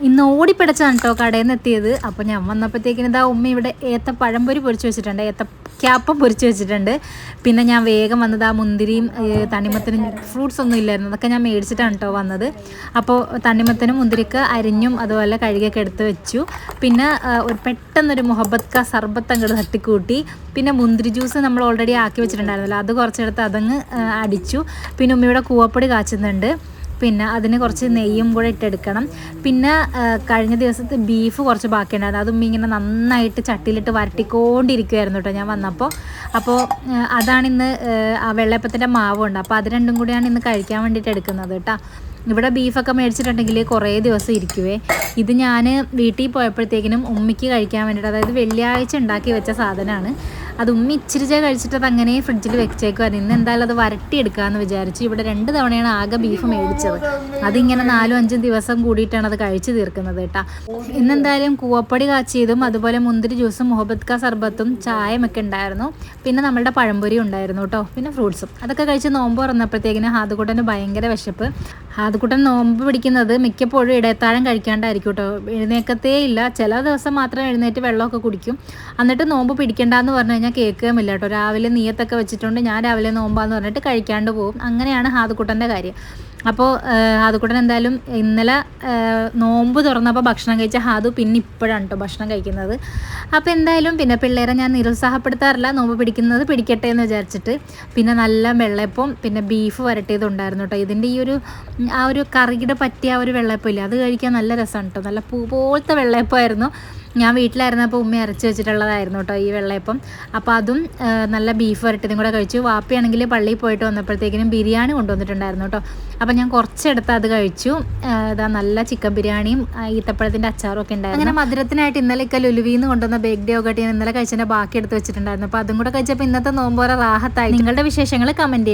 ഇന്ന് ഓടിപ്പിടച്ചാണ് കേട്ടോ കടയിൽ നിന്ന് എത്തിയത്. അപ്പോൾ ഞാൻ വന്നപ്പോഴത്തേക്കിന് ഇതാ ഉമ്മ ഇവിടെ ഏത്ത പഴംപൊരി പൊരിച്ച് വെച്ചിട്ടുണ്ട്, ഏത്തക്കാപ്പം പൊരിച്ച് വെച്ചിട്ടുണ്ട്. പിന്നെ ഞാൻ വേഗം വന്നത് ആ മുന്തിരിയും തണ്ണിമത്തനും ഫ്രൂട്ട്സ് ഒന്നും ഇല്ലായിരുന്നു, അതൊക്കെ ഞാൻ മേടിച്ചിട്ടാണ് കേട്ടോ വന്നത്. അപ്പോൾ തണ്ണിമത്തനും മുന്തിരിക്ക് അരിഞ്ഞും അതുപോലെ കഴുകിയൊക്കെ എടുത്ത് വെച്ചു. പിന്നെ ഒരു പെട്ടെന്നൊരു മുഹബത്ത് കാ സർബത്ത് അങ്ങോട്ട് തട്ടിക്കൂട്ടി. പിന്നെ മുന്തിരി ജ്യൂസ് നമ്മൾ ഓൾറെഡി ആക്കി വെച്ചിട്ടുണ്ടായിരുന്നല്ലോ, അത് കുറച്ചെടുത്ത് അതങ്ങ് അടിച്ചു. പിന്നെ ഉമ്മയുടെ കൂവപ്പൊടി കാച്ചുന്നുണ്ട്. പിന്നെ അതിന് കുറച്ച് നെയ്യും കൂടെ ഇട്ടെടുക്കണം. പിന്നെ കഴിഞ്ഞ ദിവസത്തെ ബീഫ് കുറച്ച് ബാക്കിയുണ്ടായിരുന്നു, അതും ഇങ്ങനെ നന്നായിട്ട് ചട്ടിയിലിട്ട് വരട്ടിക്കൊണ്ടിരിക്കുമായിരുന്നു കേട്ടോ ഞാൻ വന്നപ്പോൾ. അപ്പോൾ അതാണ് ഇന്ന് ആ വെള്ളയപ്പത്തിൻ്റെ മാവുണ്ട്, അപ്പോൾ അത് രണ്ടും കൂടിയാണ് ഇന്ന് കഴിക്കാൻ വേണ്ടിയിട്ട് എടുക്കുന്നത് കേട്ടോ. ഇവിടെ ബീഫൊക്കെ മേടിച്ചിട്ടുണ്ടെങ്കിൽ കുറേ ദിവസം ഇരിക്കുവേ. ഇത് ഞാൻ വീട്ടിൽ പോയപ്പോഴത്തേക്കിനും ഉമ്മിക്ക് കഴിക്കാൻ വേണ്ടിയിട്ട്, അതായത് വെള്ളിയാഴ്ച ഉണ്ടാക്കി വെച്ച സാധനമാണ്. അത് ഉമ്മി ഇച്ചിരി കഴിച്ചിട്ട് അത് അങ്ങനെ ഫ്രിഡ്ജിൽ വെച്ചേക്കുമായിരുന്നു. ഇന്ന് എന്തായാലും അത് വരട്ടിയെടുക്കാമെന്ന് വിചാരിച്ചു. ഇവിടെ 2 തവണയാണ് ആകെ ബീഫ് മേടിച്ചത്. അതിങ്ങനെ 4-5 ദിവസം കൂടിയിട്ടാണ് അത് കഴിച്ച് തീർക്കുന്നത് കേട്ടോ. ഇന്നെന്തായാലും കൂവപ്പൊടി കാച്ചിയതും അതുപോലെ മുന്തിരി ജ്യൂസും മുഹബത്ത് കാ സർബത്തും ചായമൊക്കെ ഉണ്ടായിരുന്നു. പിന്നെ നമ്മളുടെ പഴംപൊരി ഉണ്ടായിരുന്നു കേട്ടോ, പിന്നെ ഫ്രൂട്ട്സും. അതൊക്കെ കഴിച്ച് നോമ്പ് തുറന്നപ്പോഴത്തേക്കിന് ഹാദുക്കുട്ടന് ഭയങ്കര വിശപ്പ്. ഹാദുക്കുട്ടൻ നോമ്പ് പിടിക്കുന്നത് മിക്കപ്പോഴും ഇടയത്താഴം കഴിക്കാണ്ടായിരിക്കും കേട്ടോ, എഴുന്നേക്കത്തേ ഇല്ല. ചില ദിവസം മാത്രം എഴുന്നേറ്റ് വെള്ളമൊക്കെ കുടിക്കും. എന്നിട്ട് നോമ്പ് പിടിക്കണ്ടെന്ന് പറഞ്ഞു കഴിഞ്ഞാൽ കേൾക്കുകയുമില്ല കേട്ടോ. രാവിലെ നീയത്തൊക്കെ വെച്ചിട്ടുണ്ട്, ഞാൻ രാവിലെ നോമ്പാന്ന് പറഞ്ഞിട്ട് കഴിക്കാണ്ട് പോകും. അങ്ങനെയാണ് ഹാദുക്കുട്ടൻ്റെ കാര്യം. അപ്പോൾ ഹാദുക്കുട്ടൻ എന്തായാലും ഇന്നലെ നോമ്പ് തുറന്നപ്പോൾ ഭക്ഷണം കഴിച്ച ഹാദു പിന്നെ ഇപ്പോഴാണ് കേട്ടോ ഭക്ഷണം കഴിക്കുന്നത്. അപ്പോൾ എന്തായാലും പിന്നെ പിള്ളേരെ ഞാൻ നിരുത്സാഹപ്പെടുത്താറില്ല, നോമ്പ് പിടിക്കുന്നത് പിടിക്കട്ടെ എന്ന് വിചാരിച്ചിട്ട്. പിന്നെ നല്ല വെള്ളയപ്പം പിന്നെ ബീഫ് വരട്ടിയതുണ്ടായിരുന്നു കേട്ടോ. ഇതിൻ്റെ ഈ ആ ഒരു കറിയുടെ പറ്റിയ ആ ഒരു വെള്ളയപ്പം ഇല്ല, അത് കഴിക്കാൻ നല്ല രസമാണ് കേട്ടോ. നല്ല പൂ പോലത്തെ വെള്ളയപ്പമായിരുന്നു. ഞാൻ വീട്ടിലായിരുന്നപ്പോൾ ഉമ്മ അരച്ച് വെച്ചിട്ടുള്ളതായിരുന്നു കേട്ടോ ഈ വെള്ളയപ്പം. അപ്പോൾ അതും നല്ല ബീഫ് വരട്ടിയതും കൂടെ കഴിച്ചു. വാപ്പയാണെങ്കിൽ പള്ളിയിൽ പോയിട്ട് വന്നപ്പോഴത്തേക്കിനും ബിരിയാണി കൊണ്ടുവന്നിട്ടുണ്ടായിരുന്നു കേട്ടോ. അപ്പോൾ ഞാൻ കുറച്ചെടുത്ത് അത് കഴിച്ചു. ഇതാ നല്ല ചിക്കൻ ബിരിയാണിയും ഈത്തപ്പഴത്തിൻ്റെ അച്ചാറും ഒക്കെ ഉണ്ടായിരുന്നു. അങ്ങനെ മധുരത്തിനായിട്ട് ഇന്നലെയൊക്കെ ലുലുവിന്ന് കൊണ്ടുവന്ന ബേക്ക് ഡേ ഒക്കെ ഞാൻ ഇന്നലെ കഴിച്ചതിൻ്റെ ബാക്കി എടുത്ത് വെച്ചിട്ടുണ്ടായിരുന്നു. അപ്പോൾ അതും കൂടെ കഴിച്ചപ്പോൾ ഇന്നത്തെ നോമ്പോര റാഹത്തായി. നിങ്ങളുടെ വിശേഷങ്ങൾ കമൻറ്റ് ചെയ്യുക.